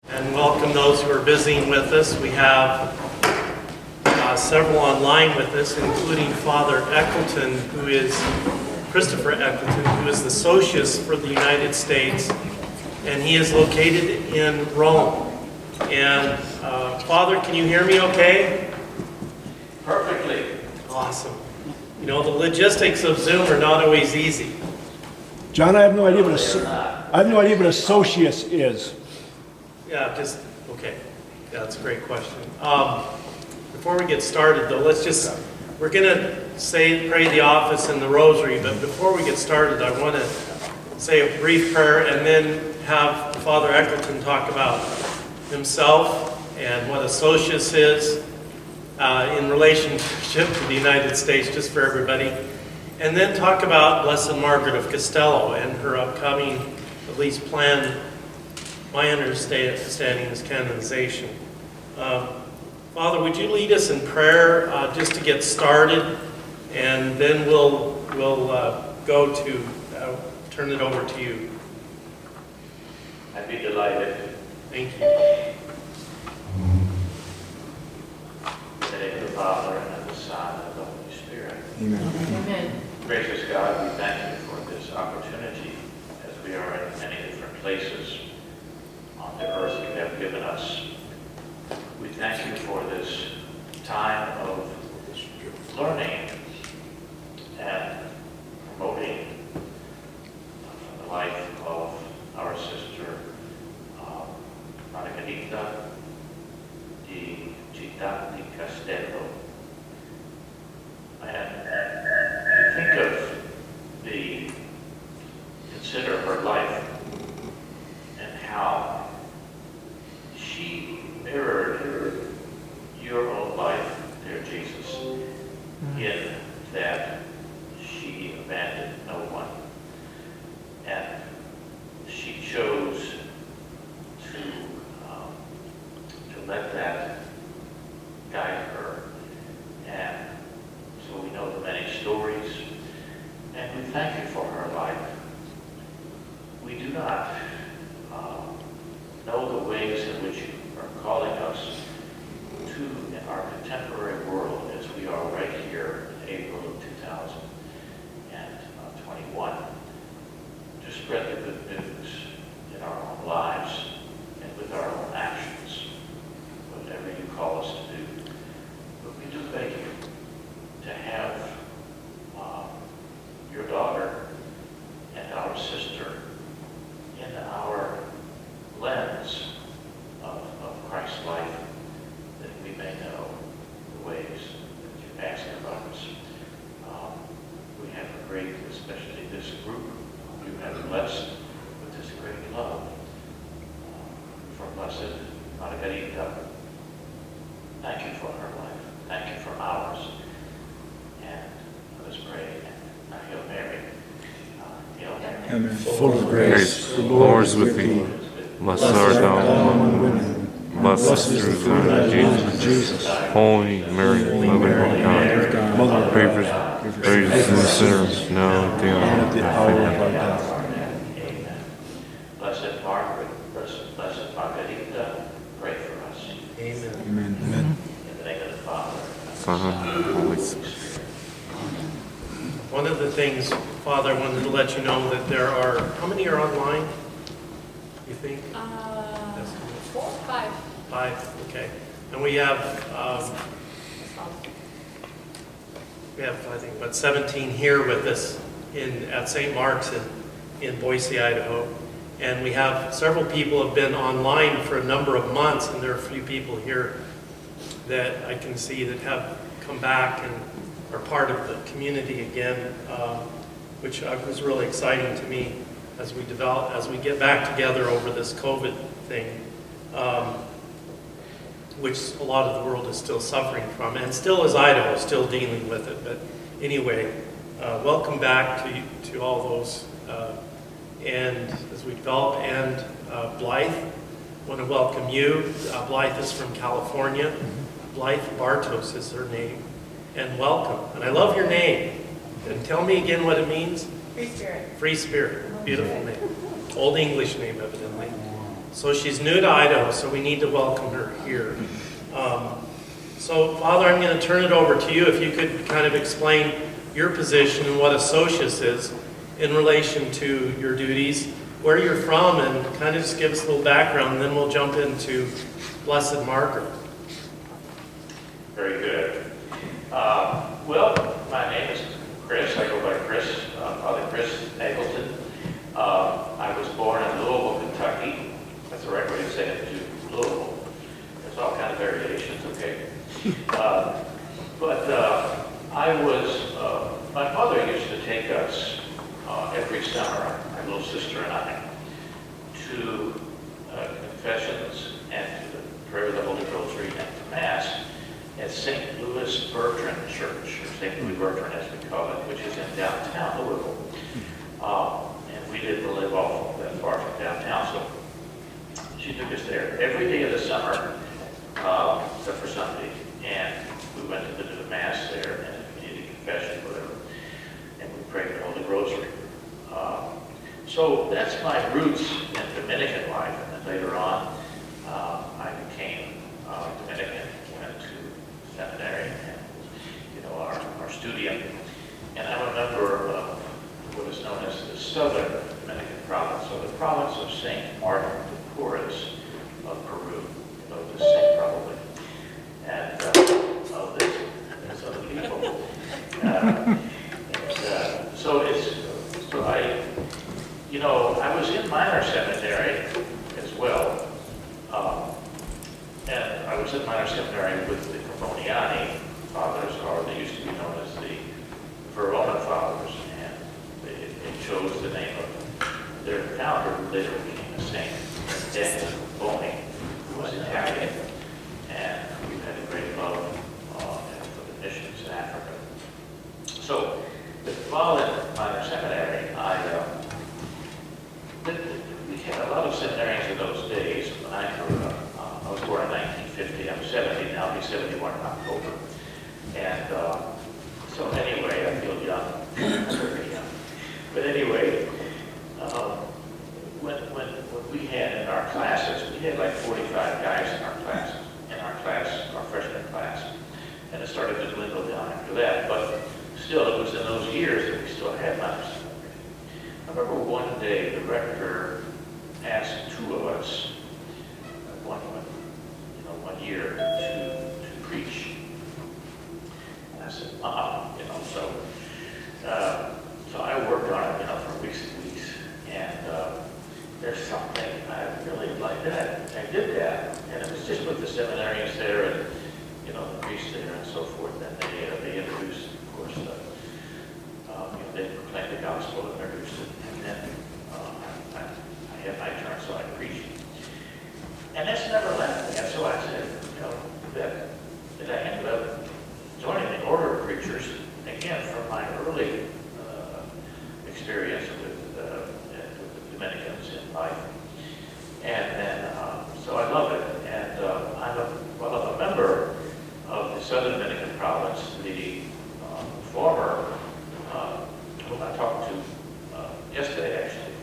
And welcome those who are visiting with us. We have several online with us, including Father Eccleton, Christopher Eccleton, who is the Socius for the United States, and he is located in Rome. And Father, can you hear me okay? Perfectly. Awesome. You know, the logistics of Zoom are not always easy. John, I have no idea what a socius is. Yeah, okay. Yeah, that's a great question. Before we get started, though, we're going to pray the office and the rosary, but before we get started, I want to say a brief prayer and then have Father Eccleton talk about himself and what a socius is in relationship to the United States, just for everybody, and then talk about Blessed Margaret of Costello and her upcoming, at least planned, my understanding is canonization. Father, would you lead us in prayer just to get started, and then we'll go to turn it over to you. I'd be delighted. Thank you. In the name of the Father, and of the Son, and of the Holy Spirit. Amen. Amen. Gracious God, we thank you for this opportunity as we are in many different places on the earth you have given us. We thank you for this time of learning and promoting the life of our sister Margarita di Città di Costello. And consider her life and how she mirrored your own life, dear Jesus, in that she abandoned no one. And she chose to let that guide her. And so we know the many stories, and we thank you for her life. We do not know the ways in which you are calling us to, in our contemporary world, as we are right here in April of 2021, to spread the good news in our own lives and with our own actions, whatever you call us to do. But we do beg you to have your daughter and our sister in our lens of Christ's life, that we may know the ways that you ask of us. We have a great, especially this group, you have blessed with this great love for Blessed Margarita. Thank you for her life. Thank you for ours. And let us pray. Now, Hail Mary. Hail Mary. Amen. Full of grace, The Lord is with thee. Blessed art thou among women. Blessed is the fruit of Jesus. Holy Mary, Mother of God, pray for us sinners now and at the hour of our death. Amen. Blessed Margaret, Blessed Margarita, pray for us. Amen. Amen. Amen. In the name of the Father, Son, and Holy Spirit. One of the things, Father, I wanted to let you know that there are, how many are online, you think? 4, 5. 5, okay. And we have, I think, about 17 here with us at St. Mark's in Boise, Idaho. And we have several people have been online for a number of months, and there are a few people here that I can see that have come back and are part of the community again, which was really exciting to me as we get back together over this COVID thing, which a lot of the world is still suffering from, and still is Idaho, still dealing with it. But anyway, welcome back to all those. And as we develop, and Blythe, I want to welcome you. Blythe is from California. Blythe Bartos is her name. And welcome. And I love your name. And tell me again what it means. Free Spirit. Free Spirit. Beautiful name. Old English name, evidently. So she's new to Idaho, so we need to welcome her here. So, Father, I'm going to turn it over to you. If you could kind of explain your position and what a socius is in relation to your duties, where you're from, and kind of just give us a little background, and then we'll jump into Blessed Margaret. Very good. Well, my name is Chris. I go by Chris, Father Chris Eggleton. I was born in Louisville, Kentucky. That's the right way to say it, to Louisville. There's all kinds of variations, okay? But my mother used to take us every summer, my little sister and I, to confessions and to the prayer of the Holy Rosary and to Mass at St. Louis Bertrand Church, or St. Louis Bertrand as we call it, which is in downtown Louisville. And we didn't live off that far from downtown, so she took us there every day of the summer, except for Sunday. And we went to the Mass there, and we needed confession, whatever, and we prayed the Holy Rosary. So that's my roots in Dominican life, and then later on, I became Dominican, went to seminary, and our studium, and I remember what is known as the Southern Dominican Province, so the province of Saint Martin de Porres of Peru. You know this saint probably. And there's other people. I was in minor seminary as well. And I was in minor seminary with the Carboniani fathers, or they used to be known as the Verona fathers, and they chose the name of their founder, who later became a saint, Daniel Boni, who was Italian. And we've had a great love for the missions in Africa. So, while in minor seminary, we had a lot of seminarians in those days when I grew up. I was born in 1950. I'm 70 now. I'll be 71 in October. And so anyway, I feel young, very young. But anyway, when we had in our classes, we had like 45 guys in our classes. Our freshman class, and it started to dwindle down after that, but still it was in those years that we still had minor seminary. I remember one day the rector asked two of us, one year, to preach. And I said, so I worked on it, for weeks and weeks, and there's something I really liked that. I did that, and it was just with the seminarians there, and the priests there, and so forth. And they introduced, of course, they proclaimed the gospel and introduced it. And then I had my turn, so I preached. And that's never left me. And so I said, that I ended up joining the order of preachers again from my early experience with the Dominicans in life. And then, so I love it. And I'm a member of the Southern Dominican Province, the former, whom I talked to yesterday, actually,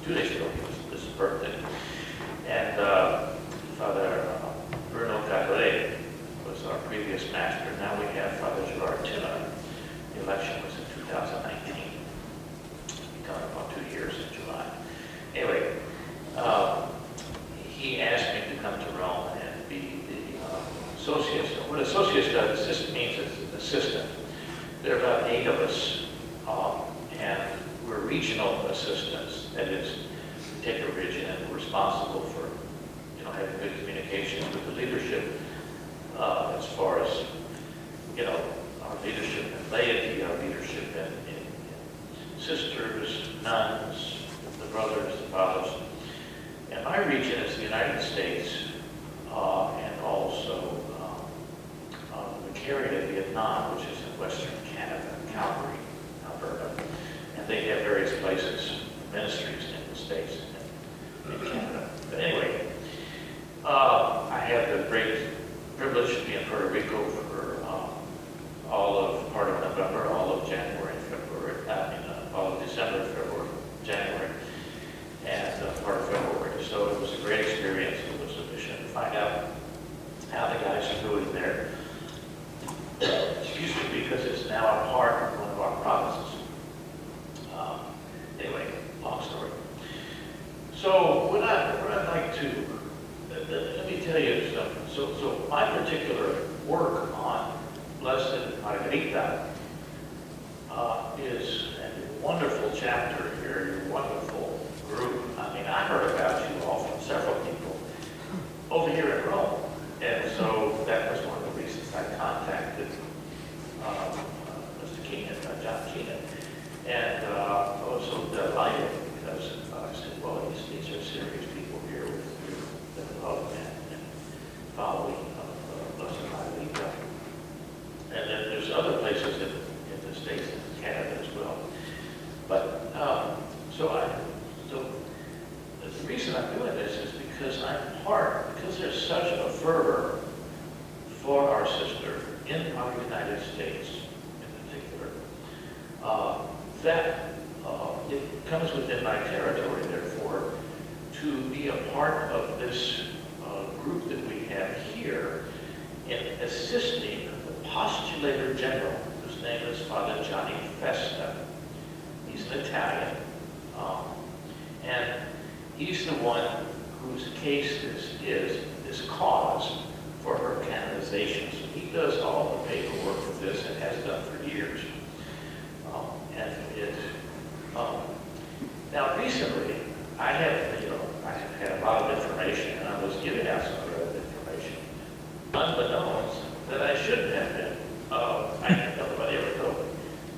2 days ago, it was his birthday. And Father Bruno Cadre was our previous master. Now we have Father Gerard Tina. The election was in 2019. Coming up on 2 years in July. Anyway, he asked me to come to Rome and be the socius. What a socius does, this means assistant. There are about 8 of us, and we're regional assistants. That is, we take a region and we're responsible for, having good communications with the leadership as far as, our leadership in laity, our leadership in sisters, nuns, the brothers, the fathers. And my region is the United States, and also the area of Vietnam, which is in Western Canada, Calgary, Alberta. And they have various places, ministries in the States and in Canada. But anyway, I had the great privilege to be in Puerto Rico for all of part of November, all of January, February, all of December, February, January, and part of February. So it was a great experience. so my particular work on Blessed Margarita is a wonderful chapter here, a wonderful group. I mean, I heard about you all from several people over here in Rome. And so that was one of the reasons I contacted Mr. Keenan, John Keenan. And I was so delighted because I said, well, these are serious people here with the love and following of Blessed Margarita. And then there's other places in the States and Canada as well. But so the reason I'm doing this is because because there's such a fervor for our sister in our United States in particular, that it comes within my territory, therefore, to be a part of this group that we have here in assisting the postulator general, whose name is Father Johnny Festa. He's an Italian, and he's the one whose case this cause for her canonization. So he does all the paperwork of this and has done for years. Now recently, I have had a lot of information, and I was giving out some of that information, unbeknownst that I shouldn't have been. I didn't know nobody ever told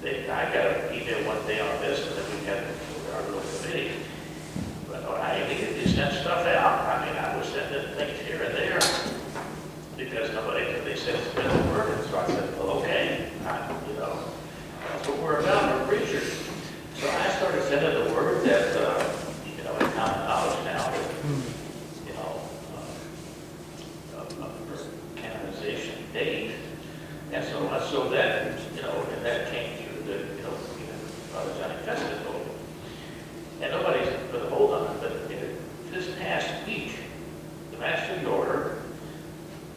me. I got an email one day on this, and then we had our little committee. But I immediately sent stuff out. I mean, I was sending things here and there because they said spread the word, and so I said, well, okay, that's what we're about. We're preachers. So I started sending the word that, in common knowledge now, canonization date. And so that, and that came through the, Father Johnny Festa told me. And nobody's put a hold on it, but this past week, the Master of the Order,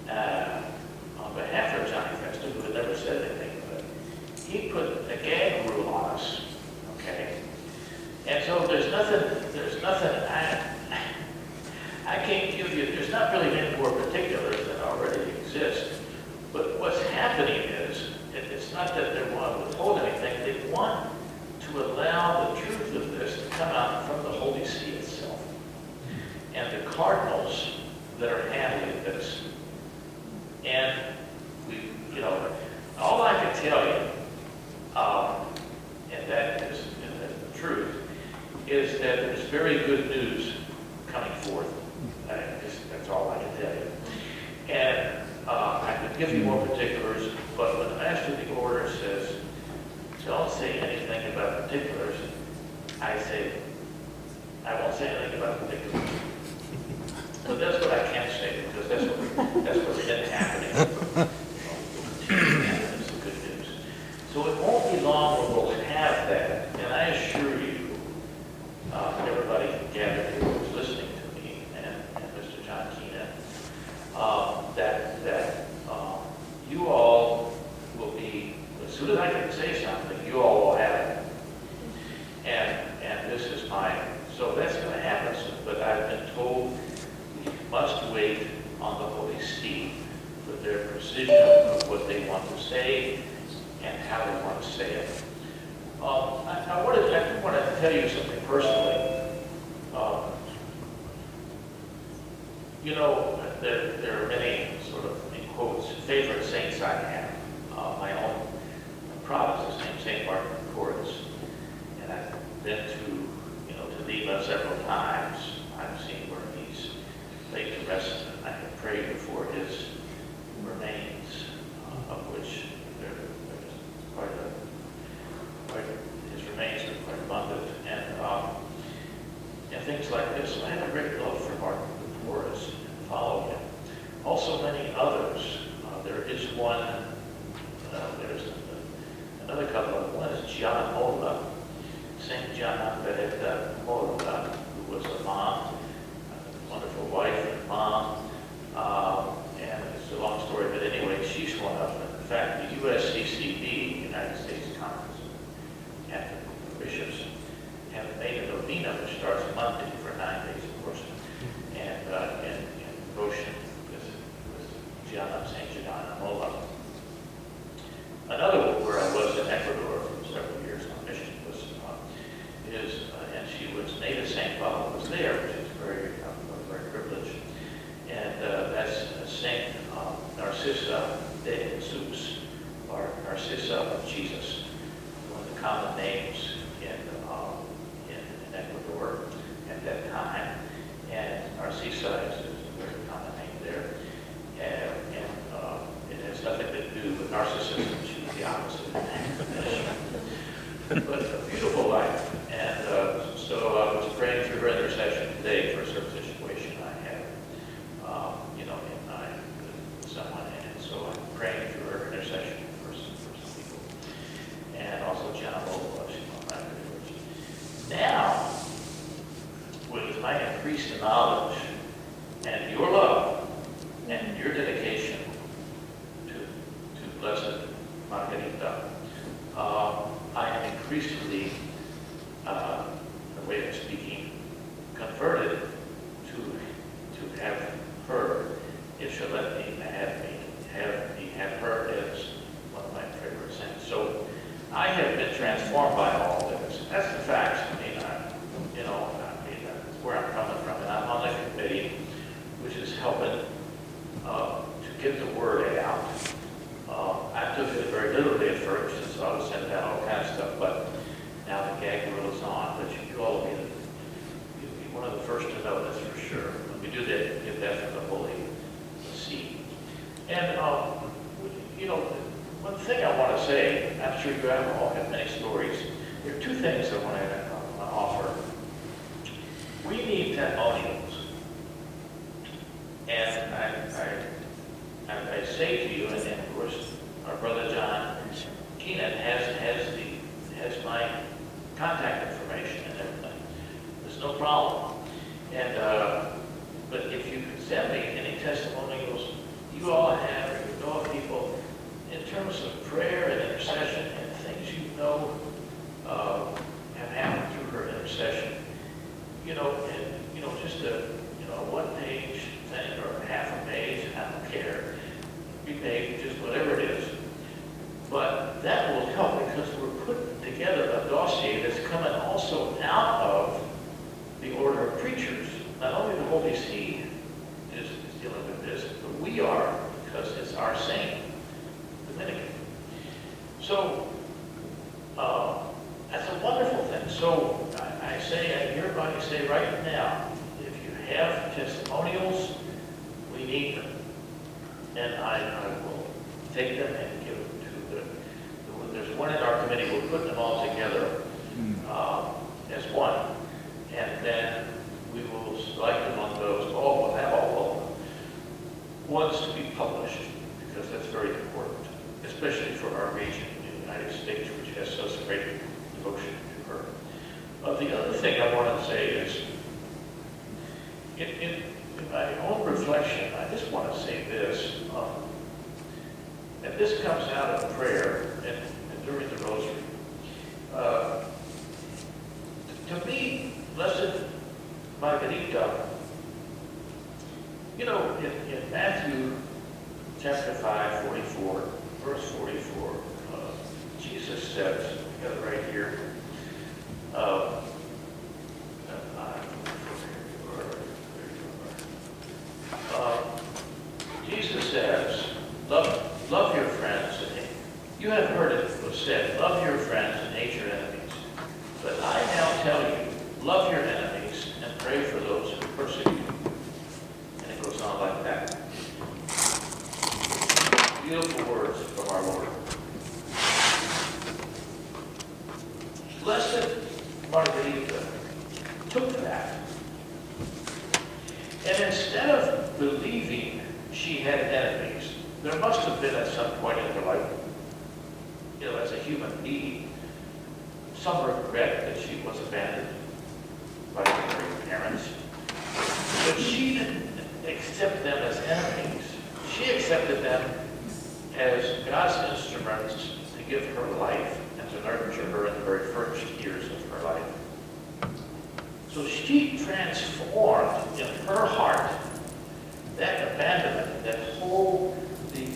on behalf of Johnny Festa, who had never said anything, but he put a gag rule on us, okay? And so there's nothing, I can't give you, there's not really any more particulars that already exist. But what's happening is, it's not that they want to withhold anything, they want to allow the truth of this to come out from the Holy See itself. And the cardinals that are handling this. And all I can tell you, and that is the truth, is that there's very good news coming forth. That's all I can tell you. And I could give you more particulars, but when the Master of the Order says, don't say anything about particulars, I say, I won't say anything about particulars. But that's what I can't say, because that's what's been happening. That's the good news. So it won't be long when we'll have that, and I assure you, everybody gathered here who's listening to me, and Mr. John Keenan, that you all will be, as soon as I can say something, you all will have it. And this is so that's going to happen soon, but I've been told we must wait on the Holy See for their precision of what they want to say and how they want to say it. I wanted to tell you something personally. There are many sort of, in quotes, favorite saints I have. My own province is named St. Martin of Portus, and I've been to Lima several times. I've seen where he's laid to rest, and I have prayed before his remains, of which there's his remains are quite abundant, and things like this. So I have a great love for Martin of Portus and follow him. Also many others. There is one, there's another couple. One is John Mola, St. John Margaret Mola, who was a mom, a wonderful wife and mom, and it's a long story, but anyway, she's one of them. In fact, the USCCB, United States Conference of Catholic Bishops, have made a novena which starts Monday for 9 days, of course, and in devotion with common names in Ecuador at that time, and Narcissa is a very common name there, and it has nothing to do with narcissism. She's the opposite. But a beautiful life, and so I was praying through her intercession today for a certain situation I had, with someone, and so I'm praying through her intercession for some people, and also John Bogle, she's my friend. Now, with my increased knowledge and your love and your dedication to Blessed Margarita, I am increasingly, the way of speaking, converted to have her, if she'll let me have her as one of my favorite saints. So I have been transformed by all this. That's the facts. That's where I'm coming from, and I'm on the committee, which is helping to get the word out. I took it very literally at first, and so I was sending out all kinds of stuff, but now the gag rule is on. But you all will be one of the first to know this for sure. When we do that, we get that from the Holy See. And, one thing I want to say, I'm sure you all have many stories. There are two things I want to offer. We need testimonials. And I say to you, and of course, our brother John Keenan has my contact information and everything. There's no problem. And but if you could send me any testimonials you all have, or you know of people in terms of prayer and intercession and things have happened through her intercession, just a one-page thing or half a page, I don't care. 3 pages, whatever it is. But that will help because we're putting together a dossier that's coming also out of the order of preachers. Not only the Holy See is dealing with this, but we are, because it's our saint, Dominican. So that's a wonderful thing. So I hereby say right now, if you have testimonials, we need them. And I will take them and give them to there's one in our committee, we're putting them all together as one. And then we will select among those, we'll have all of them, ones to be published, because that's very important, especially for our region in the United States, which has such great devotion to her. The other thing I want to say is, in my own reflection, I just want to say this, and this comes out of prayer and during the rosary. To me, Blessed Margarita, in Matthew chapter 5, 44, verse 44, Jesus says, I got it right here, Jesus says, love your friends. You have heard it was said, love your friends and hate your enemies. But I now tell you, love your enemies and pray for those who persecute you. And it goes on like that. Beautiful words from our Lord. Blessed Margarita took that, and instead of believing she had enemies, there must have been at some point in her life, as a human being, some regret that she was abandoned by her parents. But she didn't accept them as enemies. She accepted them as God's instruments to give her life and to nurture her in the very first years of her life. So she transformed in her heart that abandonment, that whole, the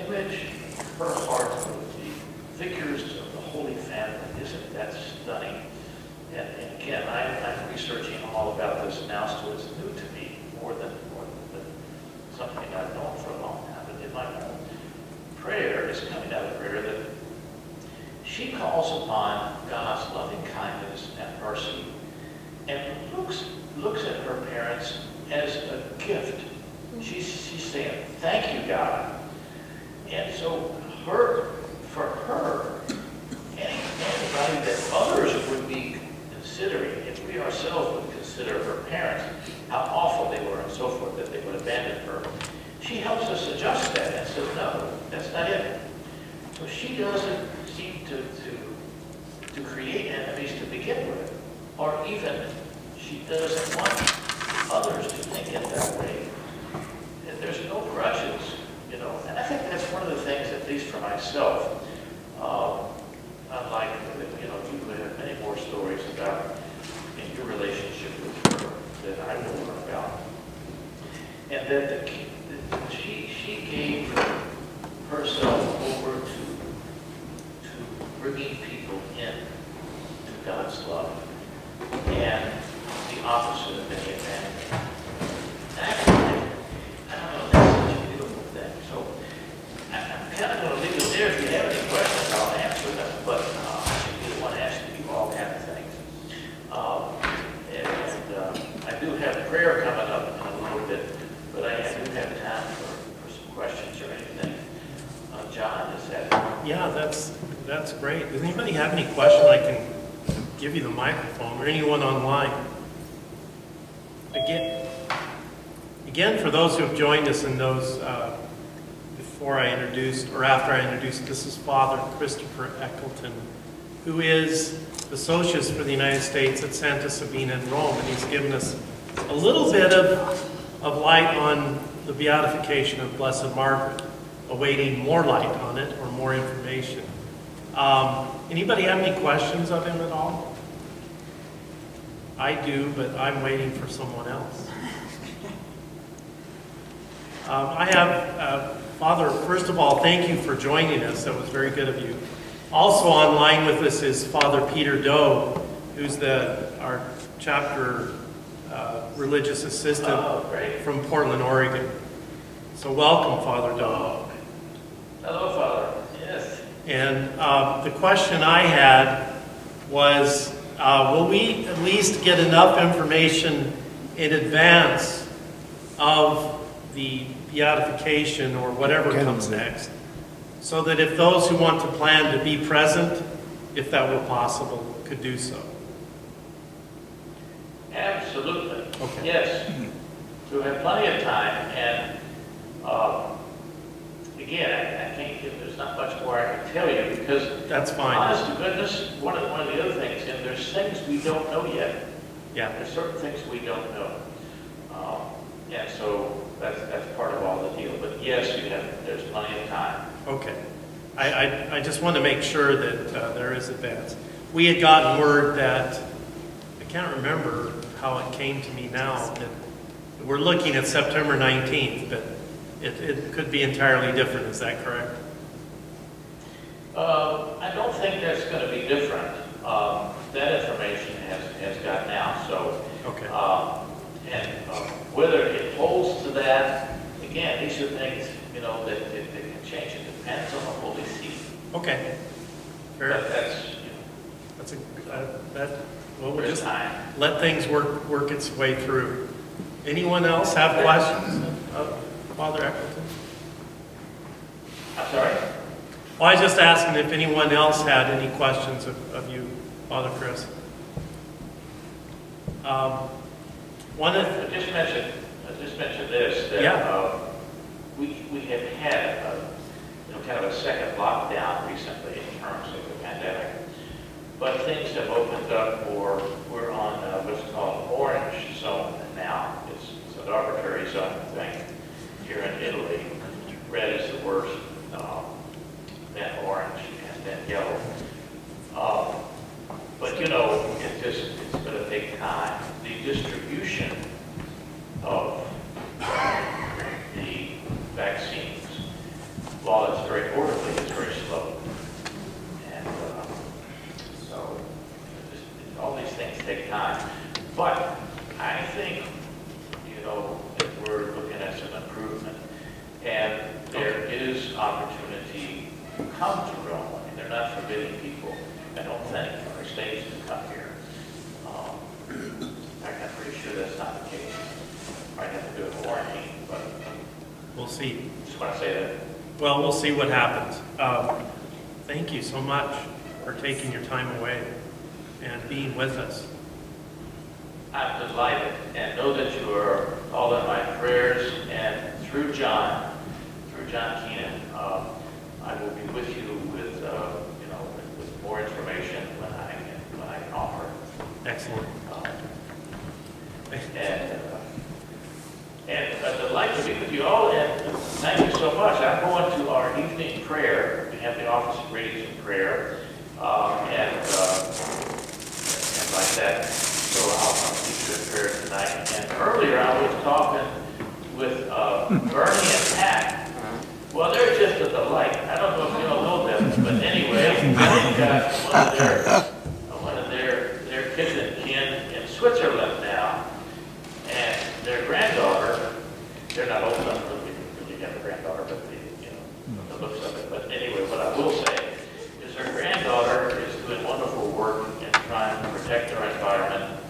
image in her heart of the figures of the Holy Family. Isn't that stunning? And again, I'm researching all about this now, so it's new to me more than something I've known for a long time. But in my own prayer, is coming out of prayer that she calls upon God's loving kindness and mercy and looks at her parents as a gift. She's saying, thank you, God. And so for her, anybody that others would be considering, if we ourselves would consider her parents, how awful they were and so forth, that they would abandon her, she helps us adjust that and says, no, that's not it. So she doesn't seem to create enemies to begin with, or even she doesn't want others to think it that way. And there's no grudges, you know. And I think that's one of the things, at least for myself, unlike, you know, you have many more stories about in your relationship with her that I will learn about. And that she gave herself over to bringing people in to God's love, and the opposite of any abandonment. Actually, I don't know, that's such a beautiful thing. So I'm kind of going to leave it there. If you have any questions, I'll answer them. But I do want to ask you all kind of things. I do have prayer coming up in a little bit, but I do have time for some questions or anything. John, is that? Yeah, that's great. Does anybody have any question? I can give you the microphone, or anyone online. Again, for those who have joined us and those before I introduced, or after I introduced, this is Father Christopher Eccleton, who is the Socius for the United States at Santa Sabina in Rome, and he's given us a little bit of light on the beatification of Blessed Margaret, awaiting more light on it or more information. Anybody have any questions of him at all? I do, but I'm waiting for someone else. I have, Father, first of all, thank you for joining us. That was very good of you. Also online with us is Father Peter Doe, who's our chapter religious assistant from Portland, Oregon. So welcome, Father Doe. Hello, Father. Yes. And the question I had was, will we at least get enough information in advance of the beatification or whatever comes next, so that if those who want to plan to be present, if that were possible, could do so? Absolutely. Okay. Yes. So we have plenty of time, and again, I can't give, there's not much more I can tell you, because That's fine. honest to goodness, one of the other things, and there's things we don't know yet. Yeah. There's certain things we don't know. And so that's part of all the deal. But yes, there's plenty of time. Okay. I just want to make sure that there is advance. We had gotten word that, I can't remember how it came to me now, that we're looking at September 19th, but it could be entirely different. Is that correct? I don't think that's going to be different. That information has gotten out. So, Okay. Whether it holds to that, again, these are things, you know, that can change. It depends on the Holy See. Okay. Fair. But that's, Well, we'll there's just time. let things work its way through. Anyone else have questions of Father Eccleton? I'm sorry? Well, I was just asking if anyone else had any questions of you, Father Chris. I just mentioned this, that Yeah. we have had kind of a second lockdown recently in terms of the pandemic, but things have opened up, or we're on what's called orange zone now. It's an arbitrary zone thing here in Italy. Red is the worst, then orange, and then yellow. But you know, it's going to take time. The distribution of the vaccines, while it's very orderly, it's very slow. And so all these things take time. But I think, you know, that we're looking at some improvement. And there is opportunity to come to Rome. I mean, they're not forbidding people see. Just want to say that. Well, we'll see what happens. Thank you so much for taking your time away and being with us. I'm delighted, and know that you are all in my prayers, and through John Keenan, I will be with you with, with more information when I can offer. Excellent. And I'd like to be with you all, and thank you so much. I'm going to our evening prayer. We have the office of readings and prayer, and like that. So I'll keep you in prayer tonight. And earlier I was talking with Bernie and Pat. Well, they're just a delight. I don't know if you all know them, but anyway, Bernie got one of their kids and kin in Switzerland now, and their granddaughter. They're not old enough to really have a granddaughter, but the looks of it. But anyway, what I will say is her granddaughter is doing wonderful work in trying to protect our environment.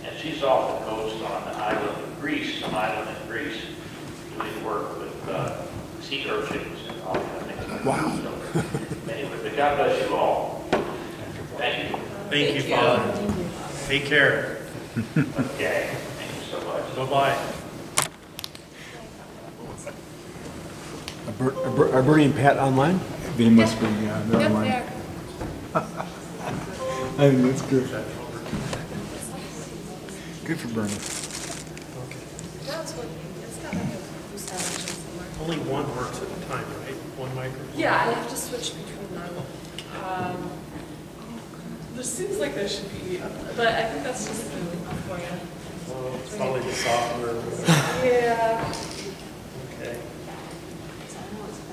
And she's off the coast on the island of Greece, some island in Greece, doing work with sea urchins and all kind of things. Wow. So, anyway, but God bless you all. Thank you. Thank you, Father. Take care. Okay. Thank you so much. Bye-bye. Are Bernie and Pat online? They must be, yeah, never Yep, mind. there. I think that's good. Good for Bernie. That's what, it's got like a establishment somewhere. Only one works at a time, right? One microphone? Yeah, I have to switch between them. There seems like there should be, but I think that's just for you. Well, it's probably the software. or whatever. Yeah. Okay.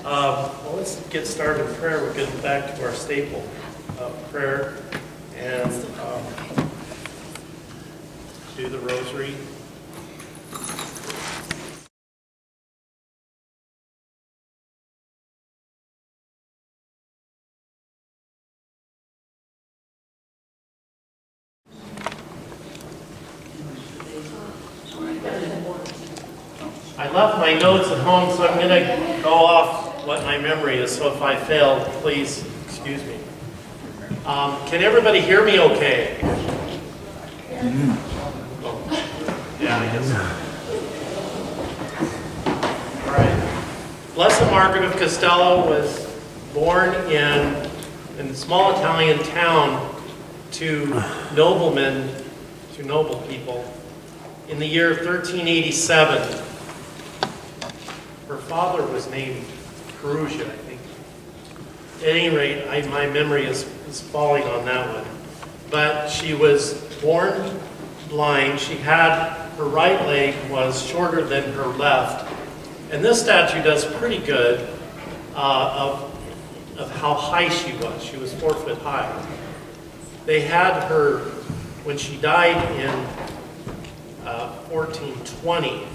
Well, let's get started in prayer. We're getting back to our staple of prayer and do the rosary. I left my notes at home, so I'm going to go off what my memory is, so if I fail, please excuse me. Can everybody hear me okay? Oh, yeah, I guess. All right. Blessed Margaret of Costello was born in a small Italian town to noblemen, to noble people, in the year 1387. Her father was named Perugia, I think. At any rate, my memory is falling on that one. But she was born blind. She had, her right leg was shorter than her left. And this statue does pretty good of how high she was. She was 4 foot high. They had her, when she died in 1420,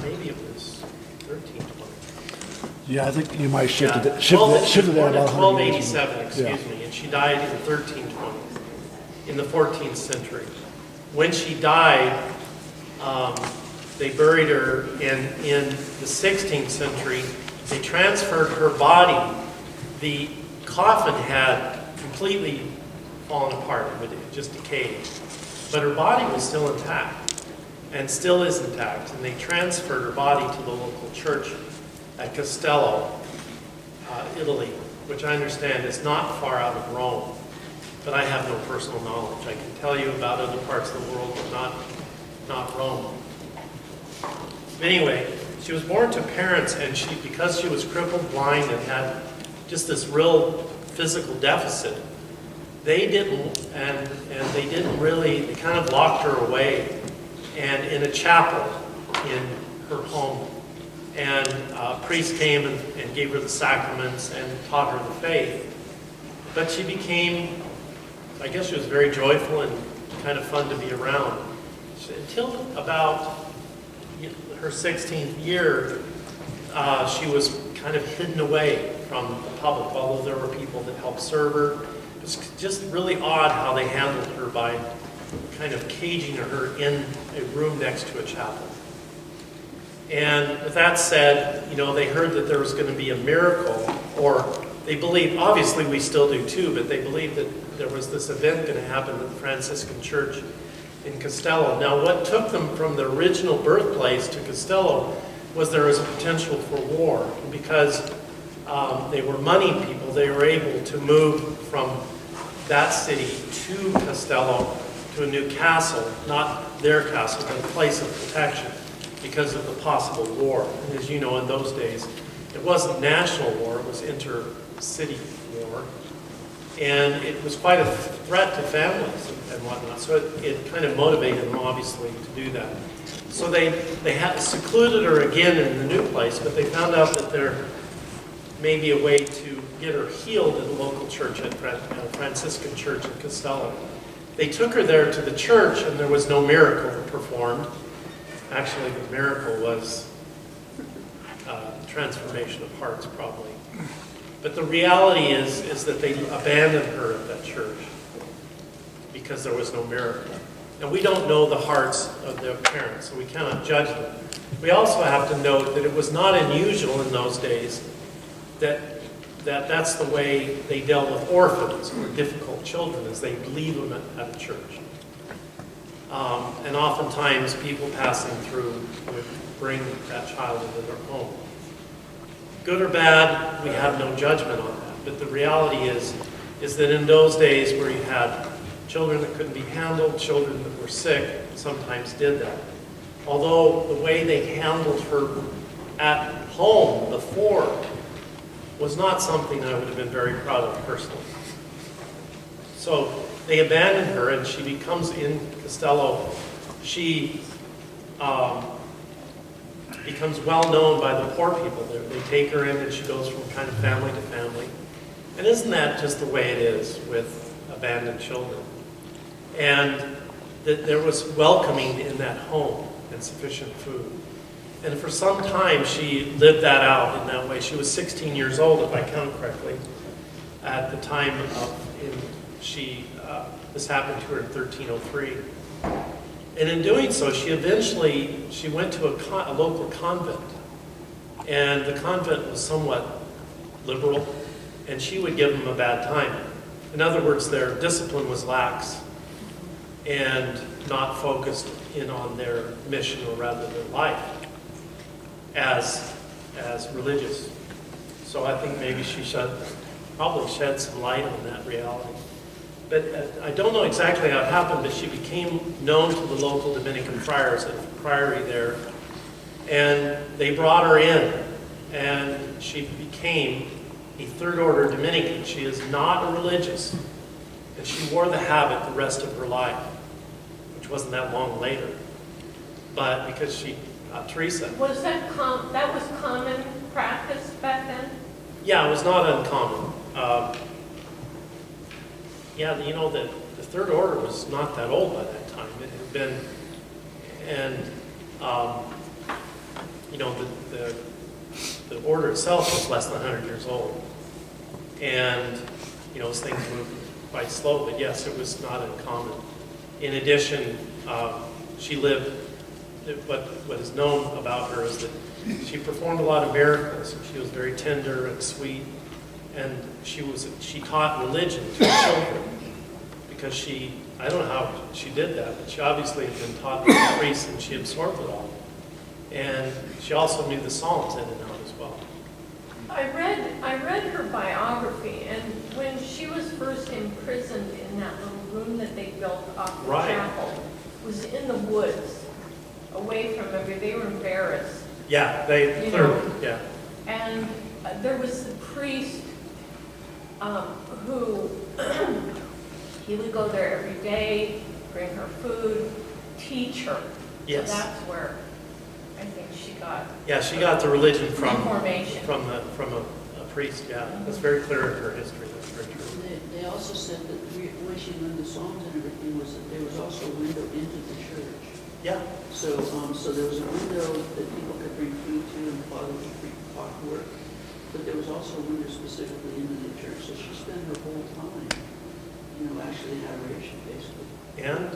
maybe it was 1320. Yeah, I think you might shift Yeah. it. Shifted that about 100 years. 1287, excuse me, and she died in 1320, in the 14th century. When she died, they buried her in the 16th century. They transferred her body. The coffin had completely fallen apart, it just decayed. But her body was still intact, and still is intact. And they transferred her body to the local church at Costello, Italy, which I understand is not far out of Rome. But I have no personal knowledge. I can tell you about other parts of the world, but not Rome. Anyway, she was born to parents, and because she was crippled, blind, and had just this real physical deficit, they kind of locked her away and in a chapel in her home. And a priest came and gave her the sacraments and taught her the faith. But she became, I guess she was very joyful and kind of fun to be around. Until about her 16th year, she was kind of hidden away from the public, although there were people that helped serve her. It was just really odd how they handled her by kind of caging her in a room next to a chapel. And with that said, they heard that there was going to be a miracle, or they believed, obviously we still do too, but they believed that there was this event going to happen at the Franciscan church in Costello. Now, what took them from the original birthplace to Costello was there was a potential for war. And because they were money people, they were able to move from that city to Costello, to a new castle, not their castle, but a place of protection because of the possible war. And as you know, in those days, it wasn't national war, it was inter-city war. And it was quite a threat to families and whatnot. So it kind of motivated them, obviously, to do that. So they had secluded her again in the new place, but they found out that there may be a way to get her healed at a local church, at a Franciscan church in Costello. They took her there to the church, and there was no miracle performed. Actually, the miracle was transformation of hearts, probably. But the reality is that they abandoned her at that church because there was no miracle. And we don't know the hearts of their parents, so we cannot judge them. We also have to note that it was not unusual in those days that's the way they dealt with orphans or difficult children, is they leave them at a church. And oftentimes people passing through would bring that child into their home. Good or bad, we have no judgment on that. But the reality is that in those days where you had children that couldn't be handled, children that were sick, sometimes did that. Although the way they handled her at home before was not something I would have been very proud of personally. So they abandoned her, and she becomes in Costello. She becomes well known by the poor people. They take her in, and she goes from kind of family to family. And isn't that just the way it is with abandoned children? And that there was welcoming in that home and sufficient food. And for some time, she lived that out in that way. She was 16 years old, if I count correctly, at the time this happened to her in 1303. And in doing so, she went to a local convent. And the convent was somewhat liberal, and she would give them a bad time. In other words, their discipline was lax and not focused in on their mission, or rather their life, as religious. So I think maybe she probably shed some light on that reality. But I don't know exactly how it happened, but she became known to the local Dominican friars at the priory there. And they brought her in, and she became a third order Dominican. She is not a religious, and she wore the habit the rest of her life, which wasn't that long later. But because Teresa. Was that was common practice back then? Yeah, it was not uncommon. The third order was not that old by that time. It had been, and the order itself was less than 100 years old. And, as things moved quite slow, but yes, it was not uncommon. In addition, she lived, what is known about her is that she performed a lot of miracles. She was very tender and sweet, and she taught religion to children because I don't know how she did that, but she obviously had been taught by the priests, and she absorbed it all. And she also knew the Psalms in and out as well. I read her biography, and when she was first imprisoned in that little room that they built off the chapel, was in the woods, away from everybody. They were embarrassed. Yeah, they clearly, yeah. And there was the priest who he would go there every day, bring her food, teach her. Yes. So that's where I think she got. Yeah, she got the religion from formation. from a priest. Yeah, that's very clear in her history. That's very true. They also said that when she learned the songs and everything, was that there was also a window into the church. Yeah. So there was a window that people could bring food to, and Father would bring clockwork. But there was also a window specifically into the church. So she spent her whole time, actually in adoration, basically. And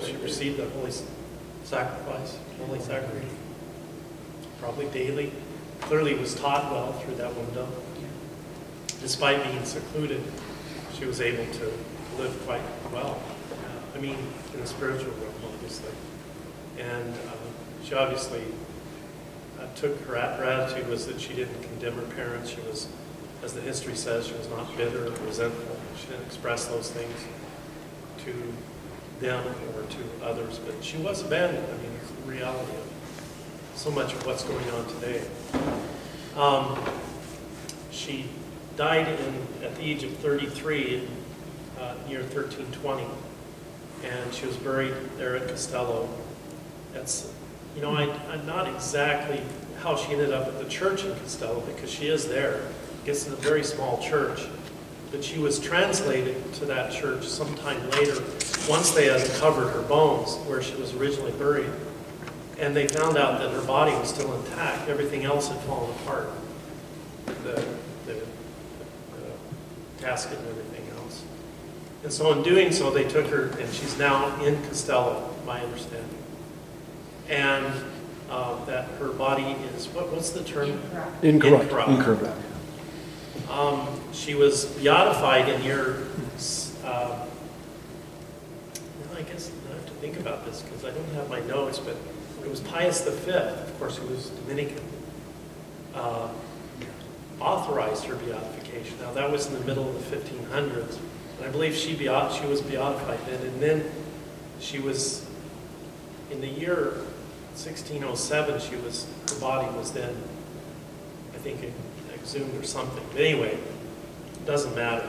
she received the holy sacrifice, holy sacrament. probably daily. Clearly was taught well through that window. Despite being secluded, she was able to live quite well. I mean, in the spiritual realm, obviously. And she obviously took her attitude was that she didn't condemn her parents. She was, as the history says, she was not bitter or resentful. She didn't express those things to them or to others, but she was abandoned. I mean, it's the reality of so much of what's going on today. She died at the age of 33 in year 1320, and she was buried there at Costello. That's, you know, I'm not exactly how she ended up at the church in Costello, because she is there. I guess it's a very small church, but she was translated to that church sometime later, once they had uncovered her bones where she was originally buried. And they found out that her body was still intact. Everything else had fallen apart. The casket and everything else. And so in doing so, they took her, and she's now in Costello, my understanding. And that her body is, what's the term? Incorrupt. She was beatified in year, I guess I have to think about this because I don't have my notes, but it was Pius V, of course, who was Dominican, authorized her beatification. Now that was in the middle of the 1500s, and I believe she was beatified then, and then she was, in the year 1607, her body was then, I think, exhumed or something. But anyway, it doesn't matter.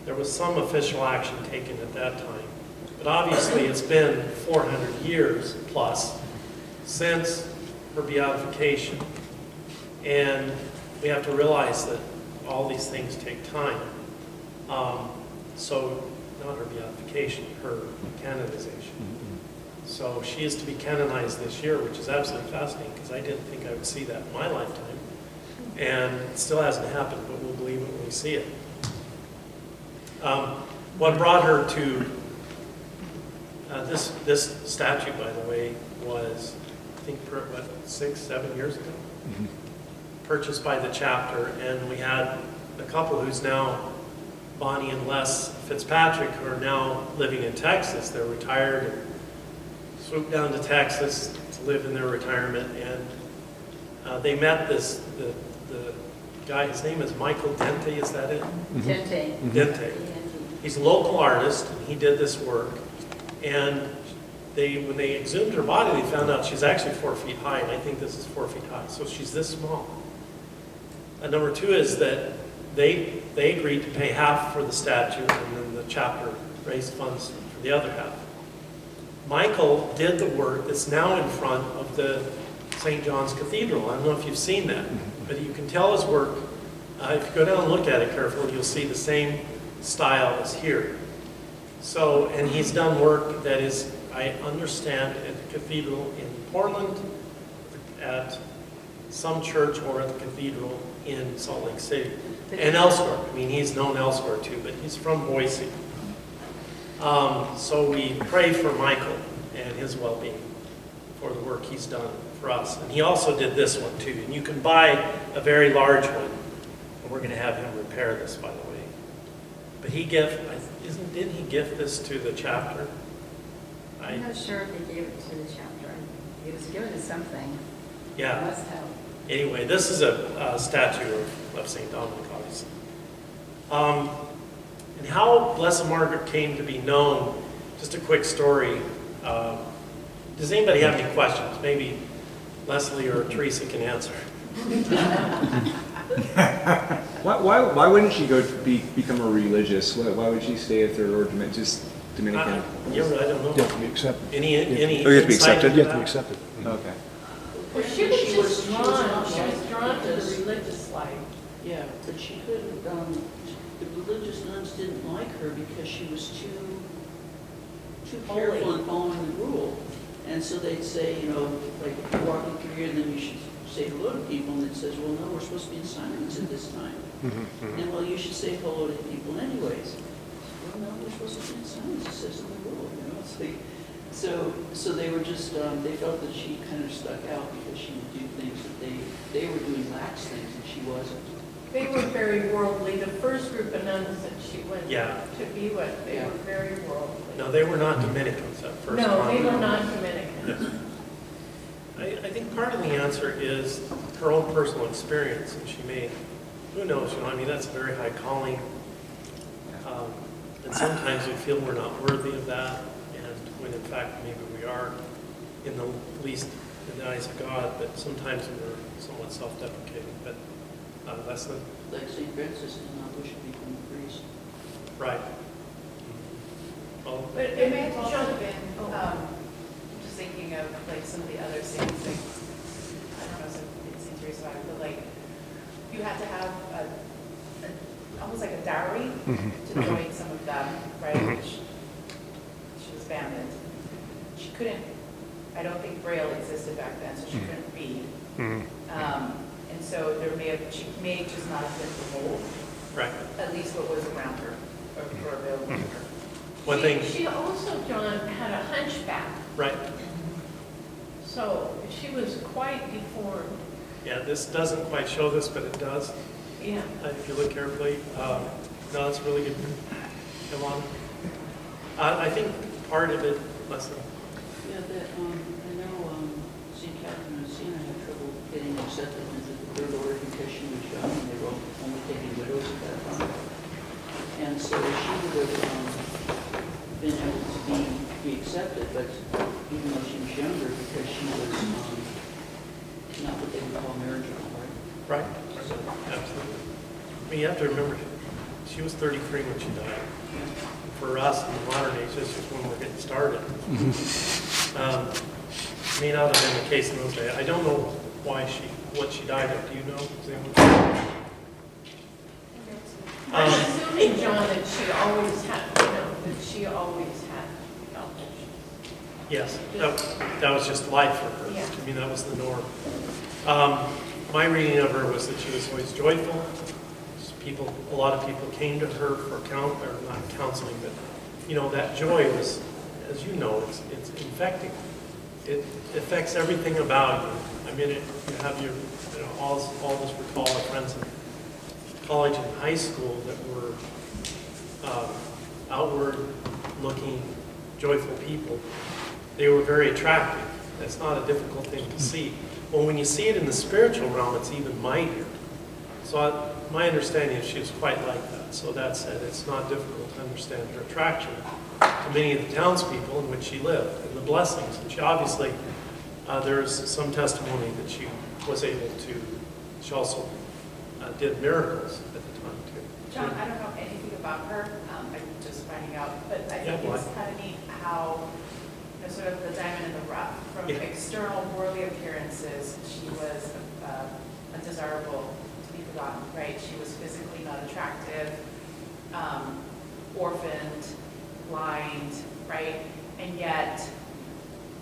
There was some official action taken at that time. But obviously it's been 400 years plus since her beatification. And we have to realize that all these things take time. So, not her beatification, her canonization. So she is to be canonized this year, which is absolutely fascinating because I didn't think I would see that in my lifetime. And it still hasn't happened, but we'll believe it when we see it. What brought her to this statue, by the way, was, I think, 6-7 years ago, purchased by the chapter, and we had a couple who's now, Bonnie and Les Fitzpatrick, who are now living in Texas. They're retired and swooped down to Texas to live in their retirement, and they met the guy. His name is Michael Dente. Is that it? Dente. Dente. He's a local artist, and he did this work. And when they exhumed her body, they found out she's actually 4 feet high, and I think this is 4 feet high. So she's this small. And number two is that they agreed to pay half for the statue, and then the chapter raised funds for the other half. Michael did the work that's now in front of the St. John's Cathedral. I don't know if you've seen that, but you can tell his work. If you go down and look at it carefully, you'll see the same style as here. So, and he's done work that is, I understand, at the cathedral in Portland, at some church, or at the cathedral in Salt Lake City, and elsewhere. I mean, he's known elsewhere too, but he's from Boise. So we pray for Michael and his well-being for the work he's done for us. And he also did this one too. And you can buy a very large one, and we're going to have him repair this, by the way. But didn't he gift this to the chapter? I'm not sure if they gave it to the chapter. It was given to something. Yeah. Must have. Anyway, this is a statue of St. Dominic, obviously. And how Blessed Margaret came to be known, just a quick story. Does anybody have any questions? Maybe Leslie or Teresa can answer. Why wouldn't she go to become a religious? Why would she stay at their order, just Dominican? I don't know. You have to be accepted. Any Oh, you have to be insight accepted? into You have to be that? accepted. Okay. Well, she was drawn to the religious life. Yeah, but she couldn't, the religious nuns didn't like her because she was too careful in following the rule. And so they'd say, like, if you're walking through here, then you should say hello to people. And it says, well, no, we're supposed to be in silence at this time. And, well, you should say hello to people anyways. Well, no, we're supposed to be in silence. It says in the rule, It's like, So they were just, they felt that she kind of stuck out because she would do things that they were doing lax things and she wasn't. They were very worldly. The first group of nuns that she went Yeah. to be with, they were very worldly. No, they were not Dominicans at first. No, they were not Dominicans. I think part of the answer is her own personal experience, and she may, who knows, I mean, that's a very high calling. And sometimes we feel we're not worthy of that, and when in fact maybe we are, in the least in the eyes of God, but sometimes we're somewhat self-deprecating. But that's the... Like St. Francis did not wish to become a priest. Right. Well, But it may have also been, just thinking of like some of the other saints, like, I don't know if St. Teresa about it, but like, you had to have almost like a dowry to join some of them, right? Which she was abandoned. She couldn't, I don't think Braille existed back then, so she couldn't read. And so she may just not have been behold, right. at least what was around her, or available to her. One thing... She also, John, had a hunchback, Right. so she was quite deformed. Yeah, this doesn't quite show this, but it does. Yeah. If you look carefully. No, that's really good. Come on. I think part of it, Leslie. Yeah, that, I know St. Catherine of Siena had trouble getting accepted into the third order because she was young and they were only taking widows at that time. And so she would have been able to be accepted, but even though she was younger, because she was not what they would call marriageable, right? Right. Absolutely. I mean, you have to remember, she was 33 when she died. For us in the modern age, this is when we're getting started. May not have been the case in those days. I don't know what she died of. Do you know? Does anyone? I'm assuming, John, that she always had, that she always had health issues. Yes, that was just life for her. Yeah. I mean, that was the norm. My reading of her was that she was always joyful. A lot of people came to her for not counseling, but that joy was, as you know, it's infecting. It affects everything about you. I mean, you have your, all this recall of friends in college and high school that were outward-looking, joyful people. They were very attractive. That's not a difficult thing to see. Well, when you see it in the spiritual realm, it's even mightier. So my understanding is she was quite like that. So that said, it's not difficult to understand her attraction to many of the townspeople in which she lived and the blessings. And she obviously, there's some testimony that she was able to, she also did miracles at the time too. John, I don't know anything about her. I'm just finding out, but I think it's kind of neat how sort of the diamond in the rough. From external worldly appearances, she was undesirable to be forgotten, right? She was physically not attractive, orphaned, blind, right? And yet,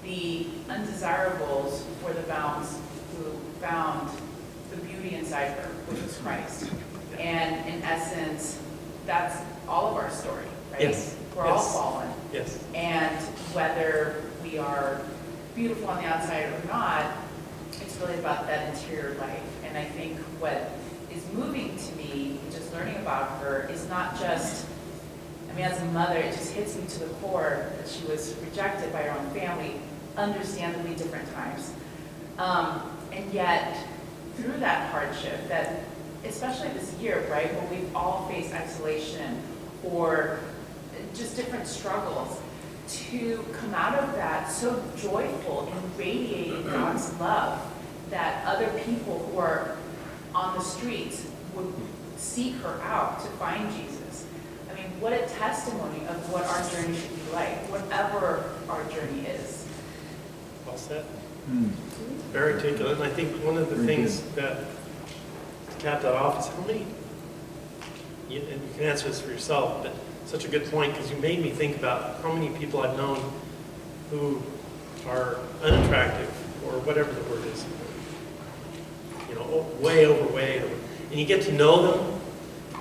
the undesirables were the ones who found the beauty inside her, which was Christ. And in essence, that's all of our story, right? Yes. We're all fallen. Yes. And whether we are beautiful on the outside or not, it's really about that interior life. And I think what is moving to me, just learning about her, is not just, I mean, as a mother, it just hits me to the core that she was rejected by her own family, understandably different times. And yet, through that hardship, that especially this year, right, where we've all faced isolation or just different struggles, to come out of that so joyful and radiating God's love that other people who are on the streets would seek her out to find Jesus. I mean, what a testimony of what our journey should be like, whatever our journey is. Well said. Very articulate. And I think one of the things that to cap that off is how many, and you can answer this for yourself, but such a good point because you made me think about how many people I've known who are unattractive or whatever the word is, way overweight, and you get to know them,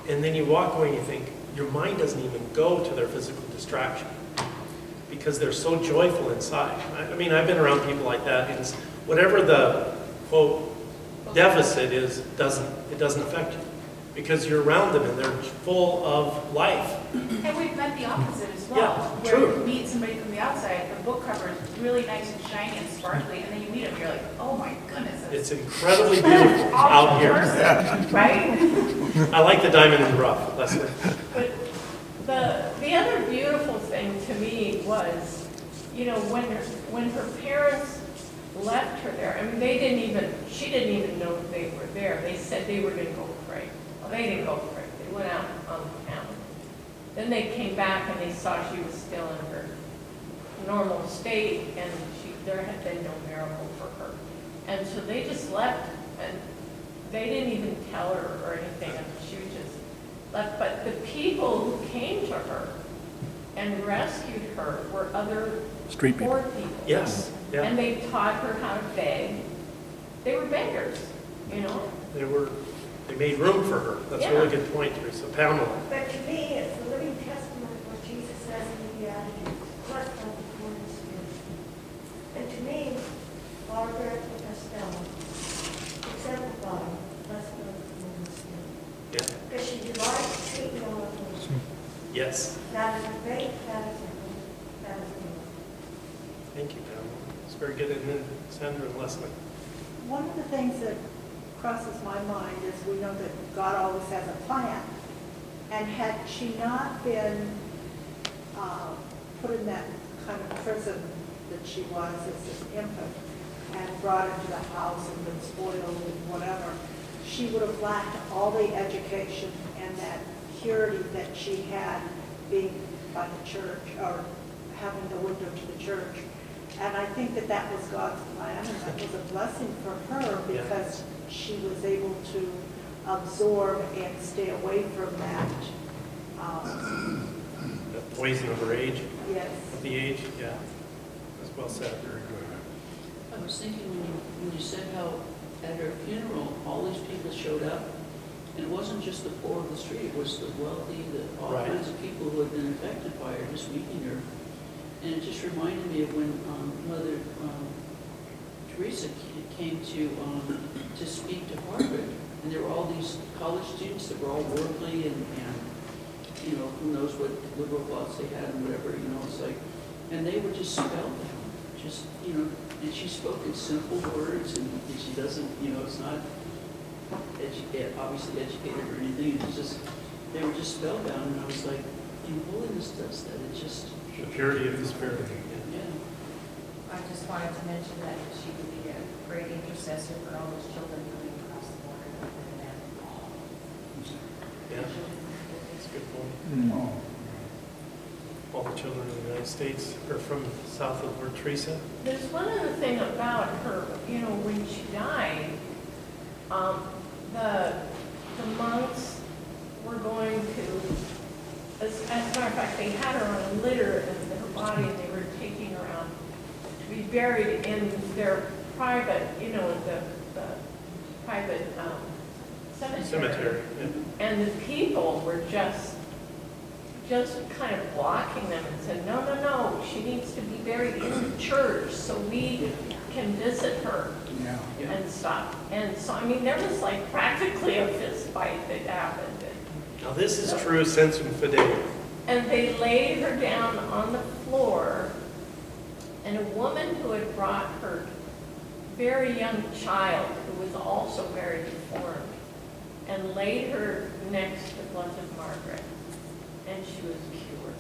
and then you walk away and you think your mind doesn't even go to their physical distraction. because they're so joyful inside. I mean, I've been around people like that, and whatever the, quote, deficit is, it doesn't affect you, because you're around them and they're full of life. And we've met the opposite as well. Yeah, where true. you meet somebody from the outside, the book cover is really nice and shiny and sparkly, and then you meet them, you're like, oh my goodness. It's incredibly beautiful out here. Person, right? I like the diamond in the rough, Leslie. But the other beautiful thing to me was, you know, when her parents left her there, I mean, she didn't even know they were there. They said they were going to go pray. Well, they didn't go pray. They went out on the town. Then they came back and they saw she was still in her normal state, and there had been no miracle for her. And so they just left, and they didn't even tell her or anything, and she just left. But the people who came to her and rescued her were other Street people. poor people. Yes, yeah. And they taught her how to beg. They were beggars, you know? They made room for her. That's a really good point, Teresa. Pamela. But to me, it's a living testament of what Jesus says in the Beatitudes, blessed are the poor in spirit. And to me, Margaret of Costello exemplified blessed are the poor in spirit. Yeah. Because she delights to treat the all of them. Yes. That is her faith, that is her hope, that is her love. Thank you, Pamela. It's very good. And then Sandra and Leslie. One of the things that crosses my mind is we know that God always has a plan. And had she not been put in that kind of prison that she was as an infant and brought into the house and been spoiled and whatever, she would have lacked all the education and that purity that she had being by the church or having the window to the church. And I think that that was God's plan, and that was a blessing for her because she was able to absorb and stay away from that. The poison of her age. Yes. Of the age, yeah. That's well said. Very good. I was thinking when you said how at her funeral, all these people showed up, and it wasn't just the poor of the street, it was the wealthy, all kinds of people who had been affected by her, just meeting her. And it just reminded me of when Mother Teresa came to speak to Harvard, and there were all these college students that were all worldly and you know, who knows what liberal thoughts they had and whatever, you know, it's like, and they were just spellbound, just, you know, and she spoke in simple words, and she doesn't, you know, it's not obviously educated or anything, it's just, they were just spellbound, and I was like, holiness does that, it just... The purity of the spirit. Yeah. I just wanted to mention that she would be a great intercessor for all those children coming across the border. Yeah, that's a good point. All the children in the United States are from south of where Teresa. There's one other thing about her, you know, when she died, the monks were going to, as a matter of fact, they had her on a litter in her body, and they were taking her out to be buried in their private, you know, the private cemetery. Yeah. And the people were just kind of blocking them and said, no, no, no, she needs to be buried in the church so we can visit her and stuff. And so, I mean, there was like practically a fist fight that happened. Now this is true sensum fidei. And they laid her down on the floor, and a woman who had brought her very young child, who was also very deformed, and laid her next to Blessed Margaret, and she was cured.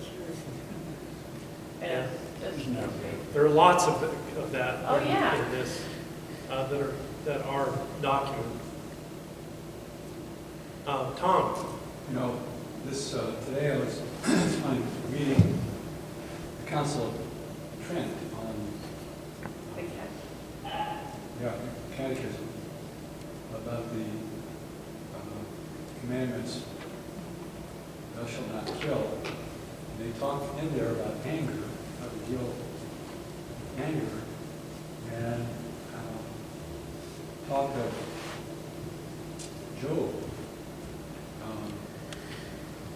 And just There are lots of that Oh, yeah. in this that are documented. Tom. You know, today I was reading the Council of Trent on catechism about the commandments, thou shalt not kill. And they talk in there about anger, how to deal with anger, and talk of Job.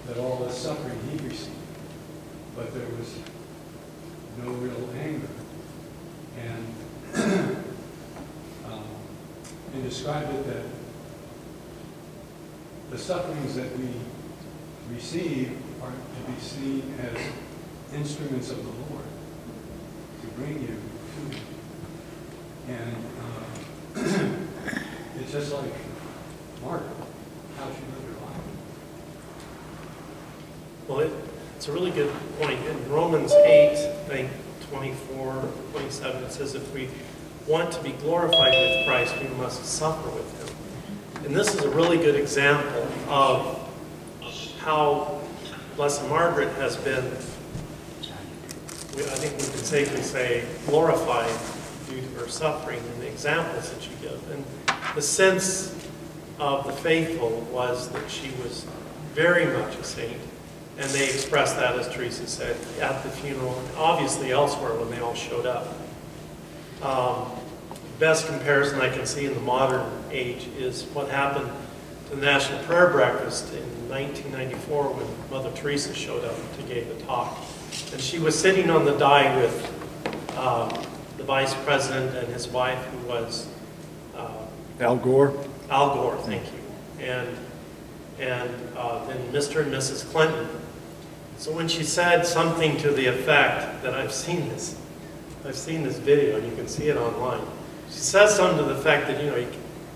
That all the suffering he received, but there was no real anger. And he described it that the sufferings that we receive are to be seen as instruments of the Lord to bring you to Him. And it's just like Margaret, how she lived her life. Well, it's a really good point. In Romans 8, I think 24, 27, it says if we want to be glorified with Christ, we must suffer with Him. And this is a really good example of how Blessed Margaret has been, I think we can safely say, glorified due to her suffering and the examples that she gives. And the sense of the faithful was that she was very much a saint. And they expressed that, as Teresa said, at the funeral, and obviously elsewhere when they all showed up. Best comparison I can see in the modern age is what happened to the National Prayer Breakfast in 1994 when Mother Teresa showed up to give a talk. And she was sitting on the dais with the Vice President and his wife, who was Al Gore. Al Gore, thank you. And then Mr. and Mrs. Clinton. So when she said something to the effect that I've seen this video, and you can see it online. She says something to the effect that,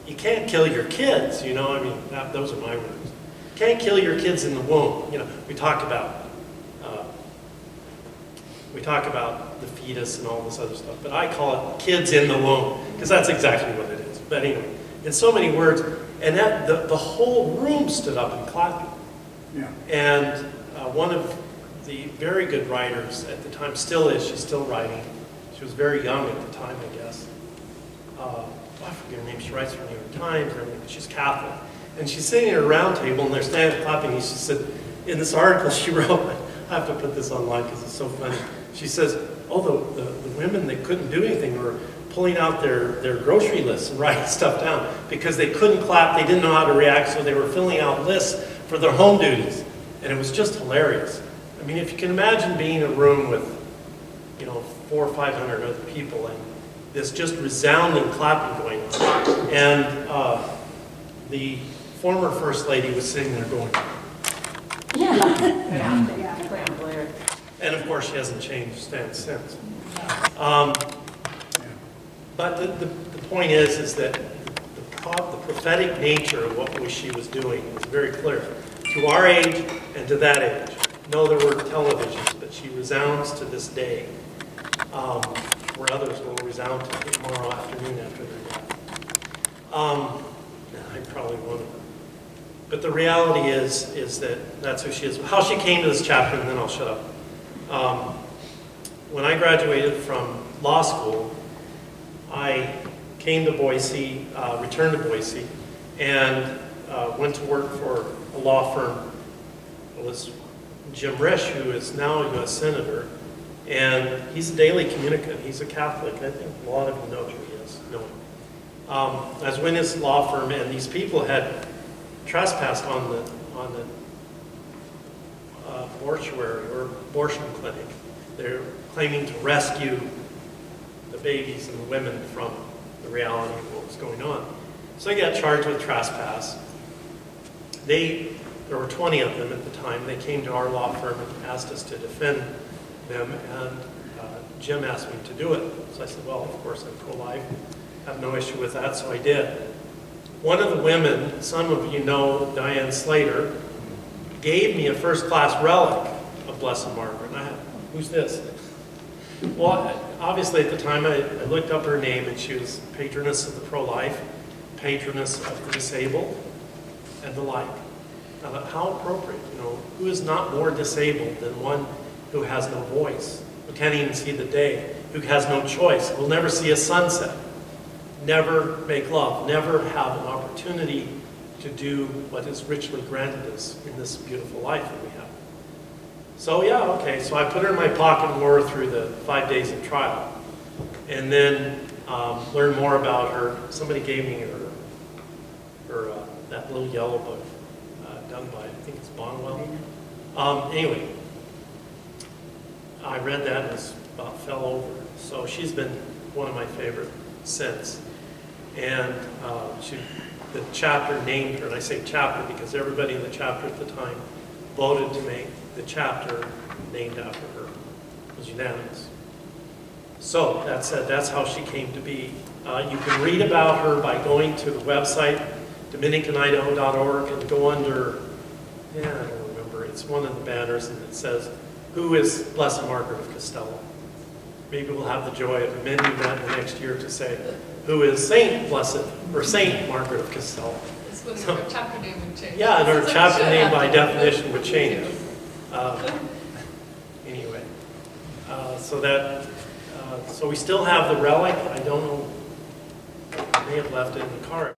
you can't kill your kids, I mean, those are my words. You can't kill your kids in the womb. We talk about the fetus and all this other stuff, but I call it kids in the womb, because that's exactly what it is. But anyway, in so many words, and that the whole room stood up and clapped. Yeah. And one of the very good writers at the time, still is, she's still writing. She was very young at the time, I guess. I forget her name. She writes for the New York Times and everything. She's Catholic. And she's sitting at a round table, and they're standing clapping. And she said, in this article she wrote, I have to put this online because it's so funny. She says, the women that couldn't do anything were pulling out their grocery lists and writing stuff down because they couldn't clap, they didn't know how to react, so they were filling out lists for their home duties. And it was just hilarious. I mean, if you can imagine being in a room with, 400 or 500 other people and this just resounding clapping going on. And the former First Lady was sitting there going, and of course she hasn't changed stance since. But the point is that the prophetic nature of what she was doing is very clear. To our age and to that age. No, there were televisions, but she resounds to this day, where others will resound to tomorrow afternoon after their death. I probably won't. But the reality is that that's who she is. How she came to this chapter, and then I'll shut up. When I graduated from law school, I came to Boise, returned to Boise, and went to work for a law firm. It was Jim Risch, who is now a U.S. Senator, and he's a daily communicant. He's a Catholic. I think a lot of you know who he is. I was with his law firm, and these people had trespassed on the mortuary or abortion clinic. They're claiming to rescue the babies and the women from the reality of what was going on. So they got charged with trespass. There were 20 of them at the time. They came to our law firm and asked us to defend them, and Jim asked me to do it. So I said, well, of course, I'm pro-life. I have no issue with that, so I did. One of the women, some of you know Diane Slater, gave me a first-class relic of Blessed Margaret. And I had, who's this? Well, obviously at the time I looked up her name, and she was patroness of the pro-life, patroness of the disabled, and the like. I thought, how appropriate, who is not more disabled than one who has no voice, who can't even see the day, who has no choice, will never see a sunset, never make love, never have an opportunity to do what is richly granted us in this beautiful life that we have. So yeah, okay, so I put her in my pocket and wore her through the 5 days of trial. And then learned more about her. Somebody gave me her that little yellow book done by, I think it's Bonwell. Anyway, I read that and it about fell over. So she's been one of my favorite since. And the chapter named her, and I say chapter because everybody in the chapter at the time voted to make the chapter named after her. It was unanimous. So that said, that's how she came to be. You can read about her by going to the website, dominicanidaho.org, and go under, I don't remember, it's one of the banners, and it says, "Who is Blessed Margaret of Costello?" Maybe we'll have the joy of amending that in the next year to say, "Who is Saint Blessed, or Saint Margaret of Costello?" It's when our chapter name would change. Yeah, and our It's like chapter should name have by to- definition would change. Anyway, so we still have the relic. I don't know, I may have left it in the car.